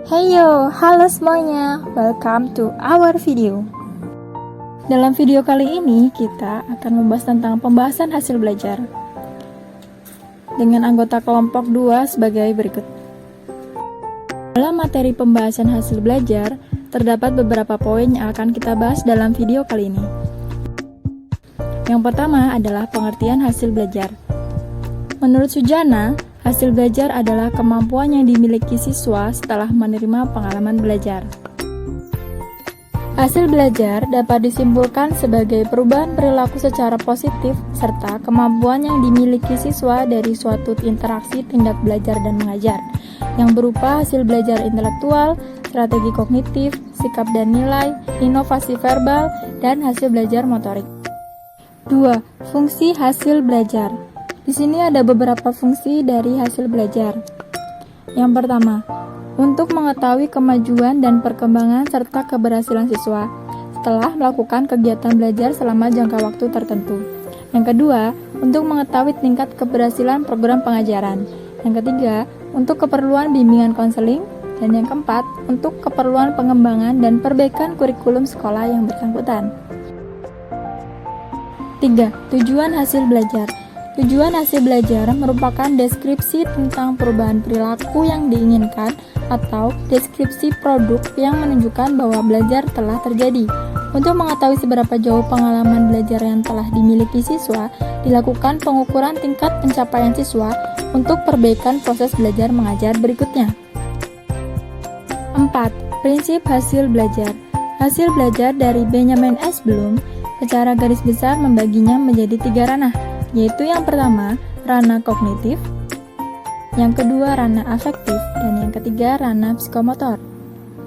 Heyo, halo semuanya, welcome to our video. Dalam video kali ini, kita akan membahas tentang pembahasan hasil belajar dengan anggota kelompok 2 sebagai berikut. Dalam materi pembahasan hasil belajar, terdapat beberapa poin yang akan kita bahas dalam video kali ini. Yang pertama adalah pengertian hasil belajar. Menurut Sujana, hasil belajar adalah kemampuan yang dimiliki siswa setelah menerima pengalaman belajar. Hasil belajar dapat disimpulkan sebagai perubahan perilaku secara positif serta kemampuan yang dimiliki siswa dari suatu interaksi tindak belajar dan mengajar, yang berupa hasil belajar intelektual, strategi kognitif, sikap dan nilai, inovasi verbal, dan hasil belajar motorik. 2. Fungsi hasil belajar. Di sini ada beberapa fungsi dari hasil belajar. Yang pertama, untuk mengetahui kemajuan dan perkembangan serta keberhasilan siswa setelah melakukan kegiatan belajar selama jangka waktu tertentu. Yang kedua, untuk mengetahui tingkat keberhasilan program pengajaran. Yang ketiga, untuk keperluan bimbingan konseling. Dan yang keempat, untuk keperluan pengembangan dan perbaikan kurikulum sekolah yang bersangkutan. 3. Tujuan hasil belajar. Tujuan hasil belajar merupakan deskripsi tentang perubahan perilaku yang diinginkan atau deskripsi produk yang menunjukkan bahwa belajar telah terjadi. Untuk mengetahui seberapa jauh pengalaman belajar yang telah dimiliki siswa, dilakukan pengukuran tingkat pencapaian siswa untuk perbaikan proses belajar mengajar berikutnya. 4. Prinsip hasil belajar. Hasil belajar dari Benjamin S. Bloom secara garis besar membaginya menjadi 3 ranah, yaitu yang pertama, ranah kognitif, yang kedua, ranah afektif, dan yang ketiga, ranah psikomotor.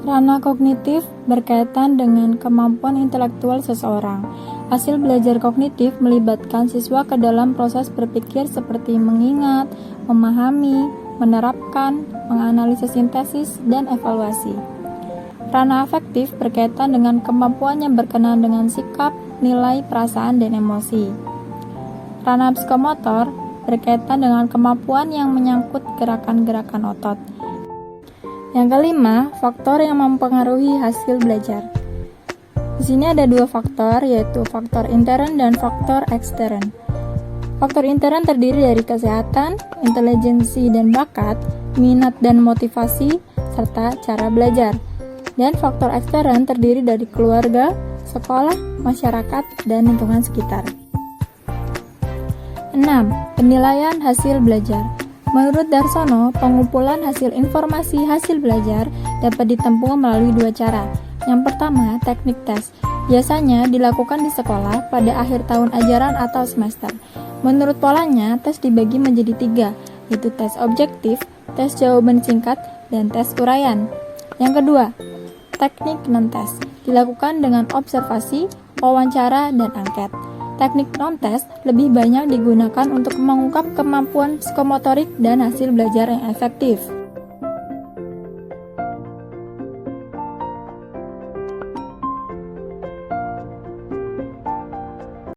Ranah kognitif berkaitan dengan kemampuan intelektual seseorang. Hasil belajar kognitif melibatkan siswa ke dalam proses berpikir seperti mengingat, memahami, menerapkan, menganalisis sintesis, dan evaluasi. Ranah afektif berkaitan dengan kemampuan yang berkenaan dengan sikap, nilai, perasaan, dan emosi. Ranah psikomotor berkaitan dengan kemampuan yang menyangkut gerakan-gerakan otot. Yang kelima, faktor yang mempengaruhi hasil belajar. Di sini ada 2 faktor, yaitu faktor intern dan faktor ekstern. Faktor intern terdiri dari kesehatan, intelijensi dan bakat, minat dan motivasi, serta cara belajar. Dan faktor ekstern terdiri dari keluarga, sekolah, masyarakat, dan lingkungan sekitar. 6. Penilaian hasil belajar. Menurut Darsono, pengumpulan hasil informasi hasil belajar dapat ditempuh melalui 2 cara. Yang pertama, teknik tes. Biasanya dilakukan di sekolah pada akhir tahun ajaran atau semester. Menurut polanya, tes dibagi menjadi 3, yaitu tes objektif, tes jawaban singkat, dan tes uraian. Yang kedua, teknik non-tes. Dilakukan dengan observasi, wawancara, dan angket. Teknik non-tes lebih banyak digunakan untuk mengungkap kemampuan psikomotorik dan hasil belajar yang efektif.